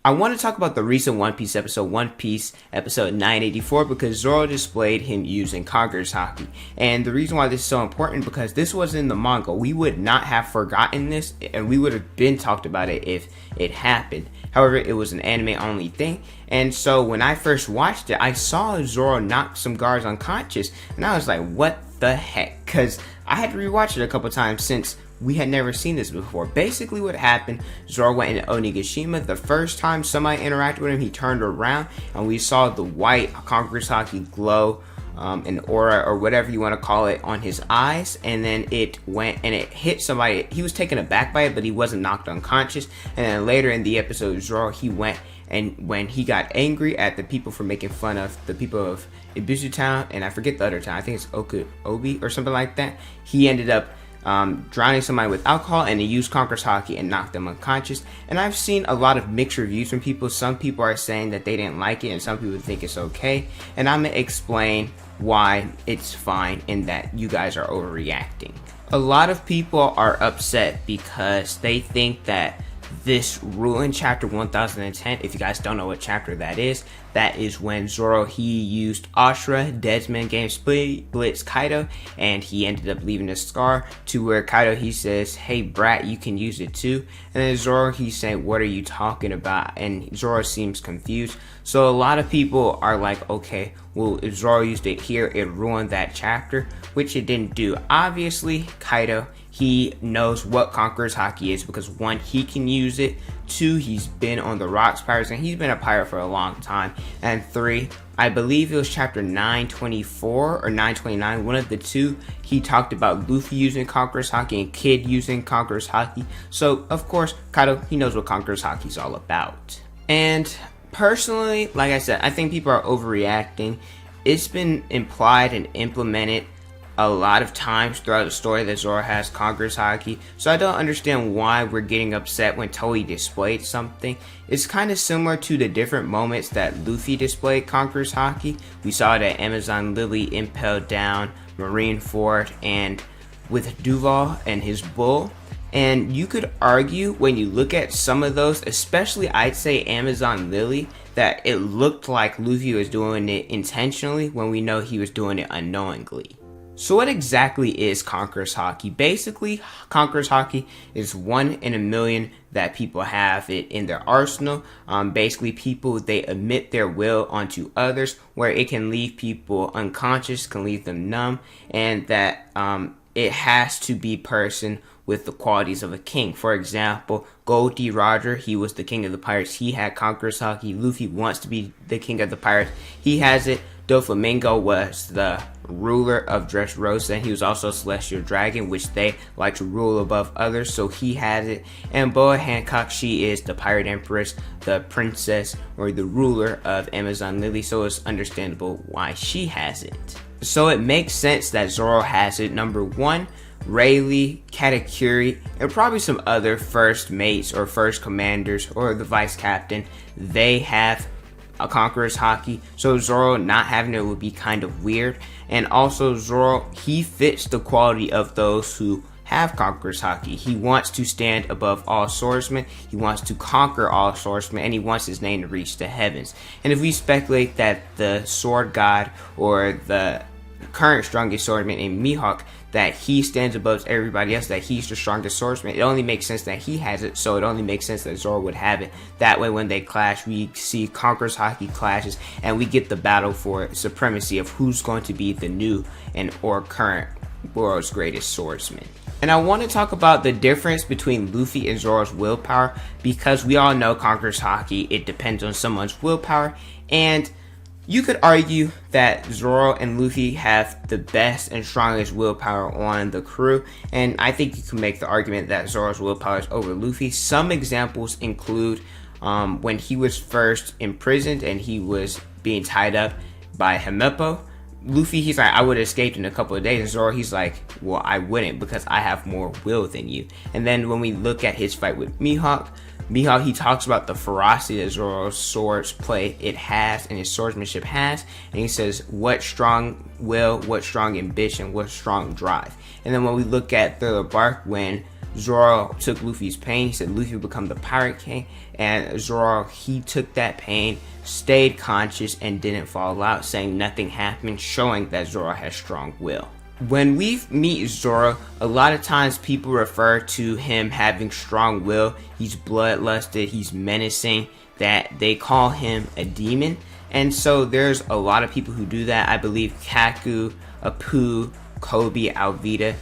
I want to talk about the recent One Piece episode, One Piece episode 984, because Zoro displayed him using Conquerors Haki. And the reason why this is so important, because this was in the manga. We would not have forgotten this, and we would have been talked about it if it happened. However, it was an anime only thing. And so when I first watched it, I saw Zoro knock some guards unconscious, and I was like, what the heck? Because I had to rewatch it a couple times since we had never seen this before. Basically what happened, Zoro went into Onigashima. The first time somebody interacted with him, he turned around and we saw the white Conquerors Haki glow, an aura or whatever you want to call it, on his eyes, and then it went and it hit somebody. He was taken aback by it, but he wasn't knocked unconscious. And then later in the episode, Zoro, he went, and when he got angry at the people for making fun of the people of Ibisu Town, and I forget the other town, I think it's Obi or something like that, he ended up drowning somebody with alcohol, and he used Conquerors Haki and knocked them unconscious. And I've seen a lot of mixed reviews from people. Some people are saying that they didn't like it, and some people think it's okay. And I'm going to explain why it's fine and that you guys are overreacting. A lot of people are upset because they think that this rule in chapter 1010, if you guys don't know what chapter that is when Zoro, he used Ashura, Desmond game splits Kaido, and he ended up leaving a scar to where Kaido, he says, hey brat, you can use it too. And then Zoro, he's saying, what are you talking about? And Zoro seems confused. So a lot of people are like, okay, well, if Zoro used it here, it ruined that chapter, which it didn't do. Obviously, Kaido, he knows what Conquerors Haki is because 1, he can use it, 2, he's been on the Rocks Pirates and he's been a pirate for a long time, and 3, I believe it was chapter 924 or 929, one of the two, he talked about Luffy using Conquerors Haki and Kid using Conquerors Haki. So of course, Kaido, he knows what Conquerors Haki is all about. And personally, like I said, I think people are overreacting. It's been implied and implemented a lot of times throughout the story that Zoro has Conquerors Haki, so I don't understand why we're getting upset when Toei displayed something. It's kind of similar to the different moments that Luffy displayed Conquerors Haki. We saw it at Amazon Lily impaled down Marineford and with Duval and his bull. And you could argue when you look at some of those, especially I'd say Amazon Lily, that it looked like Luffy was doing it intentionally when we know he was doing it unknowingly. So what exactly is Conquerors Haki? Basically, Conquerors Haki is 1 in a million that people have it in their arsenal. Basically, people, they emit their will onto others, where it can leave people unconscious, can leave them numb, and that it has to be person with the qualities of a king. For example, Gold D. Roger, he was the king of the pirates. He had Conquerors Haki. Luffy wants to be the king of the pirates. He has it. Doflamingo was the ruler of Dressrosa, and he was also a celestial dragon, which they like to rule above others, so he has it. And Boa Hancock, she is the pirate empress, the princess, or the ruler of Amazon Lily, so it's understandable why she has it. So it makes sense that Zoro has it. Number 1, Rayleigh, Katakuri, and probably some other first mates or first commanders or the vice captain, they have a Conquerors Haki, so Zoro not having it would be kind of weird. And also Zoro, he fits the quality of those who have Conquerors Haki. He wants to stand above all swordsmen, he wants to conquer all swordsmen, and he wants his name to reach the heavens. And if we speculate that the sword god or the current strongest swordsman in Mihawk, that he stands above everybody else, that he's the strongest swordsman, it only makes sense that he has it, so it only makes sense that Zoro would have it. That way when they clash, we see Conquerors Haki clashes, and we get the battle for supremacy of who's going to be the new and or current world's greatest swordsman. And I want to talk about the difference between Luffy and Zoro's willpower, because we all know Conquerors Haki, it depends on someone's willpower, and you could argue that Zoro and Luffy have the best and strongest willpower on the crew, and I think you can make the argument that Zoro's willpower is over Luffy. Some examples include when he was first imprisoned and he was being tied up by Himepo. Luffy, he's like, I would have escaped in a couple of days, and Zoro, he's like, well, I wouldn't because I have more will than you. And then when we look at his fight with Mihawk, he talks about the ferocity that Zoro's swords play it has and his swordsmanship has, and he says what strong will, what strong ambition, what strong drive. And then when we look at Thriller Bark, when Zoro took Luffy's pain. He said Luffy would become the Pirate King, and Zoro, he took that pain, stayed conscious, and didn't fall out, saying nothing happened, showing that Zoro has strong will. When we meet Zoro, a lot of times people refer to him having strong will. He's bloodlusted, he's menacing, that they call him a demon. And so there's a lot of people who do that. I believe Kaku, Apu, Kobe, Alvida,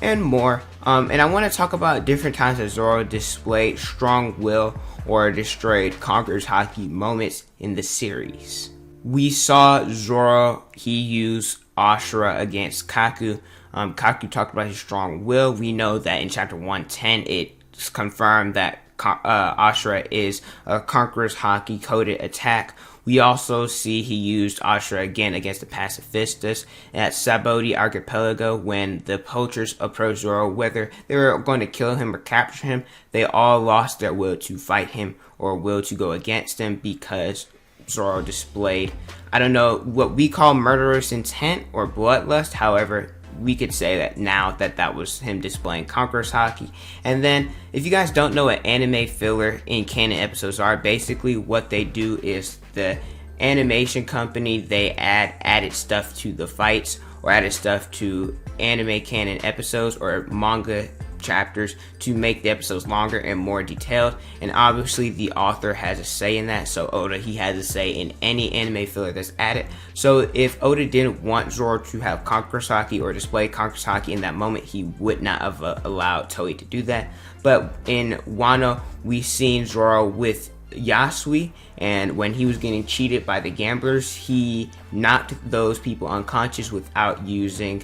and more. And I want to talk about different times that Zoro displayed strong will or destroyed Conquerors Haki moments in the series. We saw Zoro, he used Ashura against Kaku. Kaku talked about his strong will. We know that in chapter 110, it's confirmed that Ashura is a Conquerors Haki coded attack. We also see he used Ashura again against the pacifistas at Saboti Archipelago when the poachers approached Zoro, whether they were going to kill him or capture him. They all lost their will to fight him or will to go against him because Zoro displayed, I don't know, what we call murderous intent or bloodlust. However, we could say that now that was him displaying Conquerors Haki. And then, if you guys don't know what anime filler in canon episodes are, basically what they do is the animation company, they added stuff to the fights or added stuff to anime canon episodes or manga chapters to make the episodes longer and more detailed. And obviously the author has a say in that, so Oda, he has a say in any anime filler that's added. So if Oda didn't want Zoro to have Conquerors Haki or display Conquerors Haki in that moment, he would not have allowed Toei to do that. But in Wano, we seen Zoro with Yasui, and when he was getting cheated by the gamblers, he knocked those people unconscious without using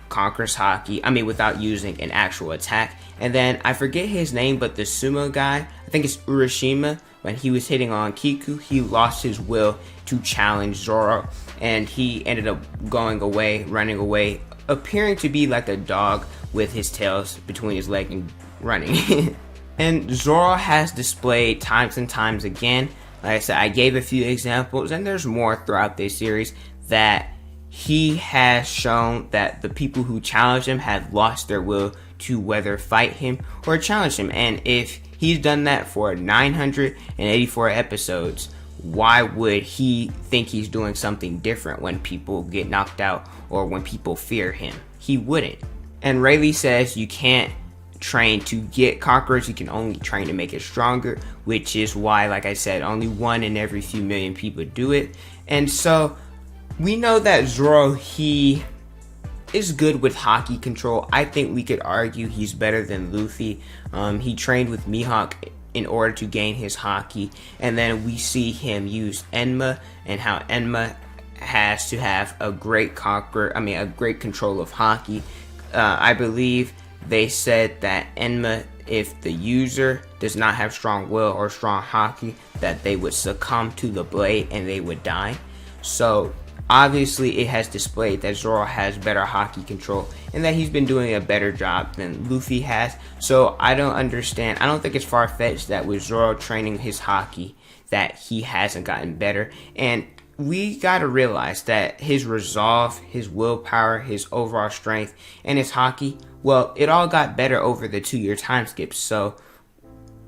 Conquerors Haki, without using an actual attack. And then I forget his name, but the sumo guy, I think it's Urashima, when he was hitting on Kiku, he lost his will to challenge Zoro, and he ended up going away, running away, appearing to be like a dog with his tails between his legs and running. And Zoro has displayed times and times again, like I said, I gave a few examples, and there's more throughout this series, that he has shown that the people who challenge him have lost their will to whether fight him or challenge him. And if he's done that for 984 episodes, why would he think he's doing something different when people get knocked out or when people fear him? He wouldn't. And Rayleigh says you can't train to get conquerors, you can only train to make it stronger, which is why, like I said, only 1 in every few million people do it. And so we know that Zoro, he is good with Haki control. I think we could argue he's better than Luffy. He trained with Mihawk in order to gain his Haki, and then we see him use Enma and how Enma has to have a great a great control of Haki. I believe they said that Enma, if the user does not have strong will or strong Haki, that they would succumb to the blade and they would die. So obviously it has displayed that Zoro has better Haki control and that he's been doing a better job than Luffy has. So I don't understand. I don't think it's far-fetched that with Zoro training his Haki that he hasn't gotten better. And we gotta realize that his resolve, his willpower, his overall strength, and his Haki, well, it all got better over the 2-year time skip. So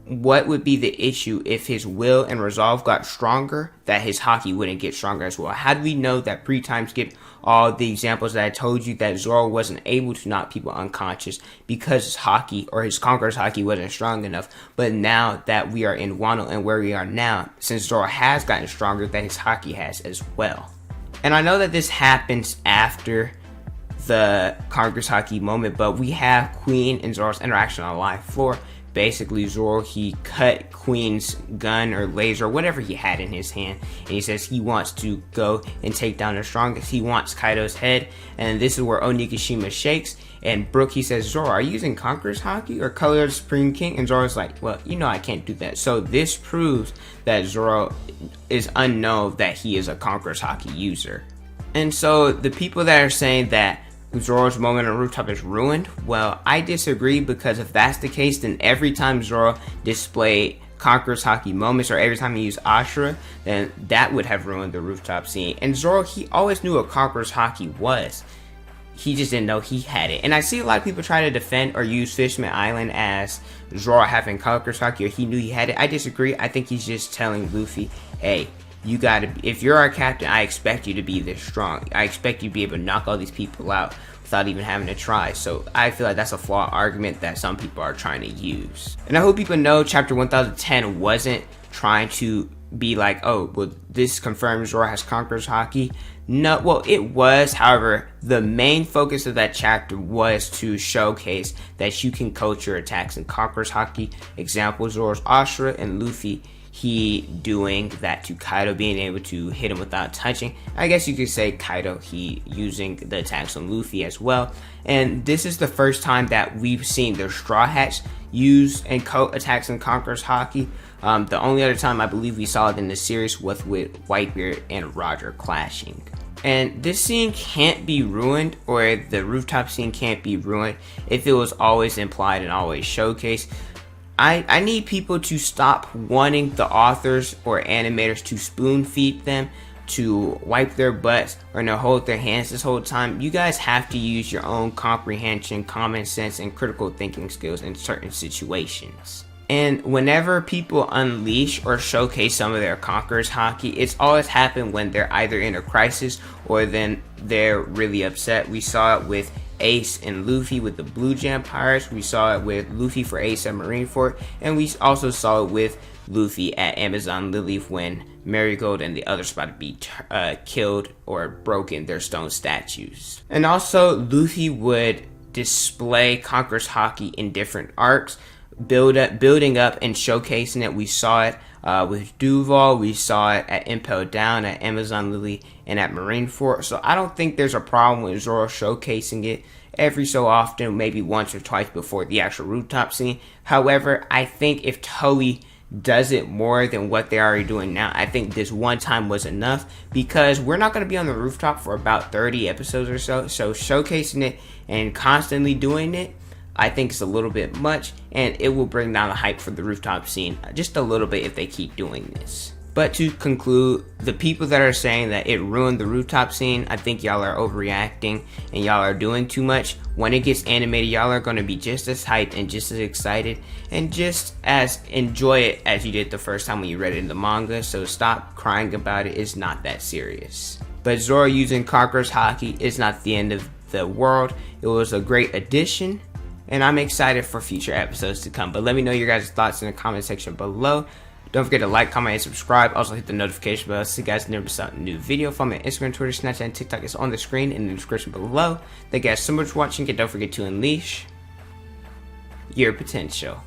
what would be the issue if his will and resolve got stronger, that his Haki wouldn't get stronger as well? How do we know that pre-time skip all the examples that I told you that Zoro wasn't able to knock people unconscious because his Haki or his Conquerors Haki wasn't strong enough? But now that we are in Wano and where we are now, since Zoro has gotten stronger, that his Haki has as well. And I know that this happens after the Conquerors Haki moment, but we have Queen and Zoro's interaction on the live floor. Basically, Zoro, he cut Queen's gun or laser, whatever he had in his hand, and he says he wants to go and take down the strongest. He wants Kaido's head, and this is where Onigashima shakes, and Brook, he says, Zoro, are you using Conquerors Haki or Color of the Supreme King? And Zoro's like, well, you know I can't do that. So this proves that Zoro is unknown that he is a Conquerors Haki user. And so the people that are saying that Zoro's moment on rooftop is ruined, well, I disagree, because if that's the case, then every time Zoro displayed Conquerors Haki moments or every time he used Ashura, then that would have ruined the rooftop scene. And Zoro, he always knew what Conquerors Haki was. he just didn't know he had it. And I see a lot of people try to defend or use Fishman Island as Zoro having Conquerors Haki, or he knew he had it. I disagree. I think he's just telling Luffy, hey, you gotta, if you're our captain, I expect you to be this strong. I expect you to be able to knock all these people out without even having to try. So I feel like that's a flawed argument that some people are trying to use. And I hope people know chapter 1010 wasn't trying to be like, oh, well, this confirms Zoro has Conquerors Haki. No, well, it was. However, the main focus of that chapter was to showcase that you can coach your attacks in Conquerors Haki. Example, Zoro's Ashura and Luffy, he doing that to Kaido, being able to hit him without touching. I guess you could say Kaido, he using the attacks on Luffy as well. And this is the first time that we've seen the Straw Hats use and attacks in Conquerors Haki. The only other time I believe we saw it in the series was with Whitebeard and Roger clashing. And this scene can't be ruined, or the rooftop scene can't be ruined, if it was always implied and always showcased. I need people to stop wanting the authors or animators to spoon feed them, to wipe their butts, or to hold their hands this whole time. You guys have to use your own comprehension, common sense, and critical thinking skills in certain situations. And whenever people unleash or showcase some of their Conquerors Haki, it's always happened when they're either in a crisis or then they're really upset. We saw it with Ace and Luffy with the Blue Jam Pirates. We saw it with Luffy for Ace at Marineford. And we also saw it with Luffy at Amazon Lily when Marigold and the others about to be killed or broken their stone statues. And also, Luffy would display Conquerors Haki in different arcs, building up and showcasing it. We saw it with Duval, we saw it at Impel Down, at Amazon Lily, and at Marineford. So I don't think there's a problem with Zoro showcasing it every so often, maybe once or twice before the actual rooftop scene. However, I think if Toei does it more than what they're already doing now, I think this one time was enough, because we're not going to be on the rooftop for about 30 episodes or so. So showcasing it and constantly doing it, I think it's a little bit much, and it will bring down the hype for the rooftop scene just a little bit if they keep doing this. But to conclude, the people that are saying that it ruined the rooftop scene, I think y'all are overreacting and y'all are doing too much. When it gets animated, y'all are going to be just as hyped and just as excited and just as enjoy it as you did the first time when you read it in the manga. So stop crying about it. It's not that serious. But Zoro using Conquerors Haki is not the end of the world. It was a great addition, and I'm excited for future episodes to come. But let me know your guys' thoughts in the comment section below. Don't forget to like, comment, and subscribe. Also hit the notification bell so you guys never miss out on a new video. Follow me on Instagram, Twitter, Snapchat, and TikTok. It's on the screen in the description below. Thank you guys so much for watching, and don't forget to unleash your potential.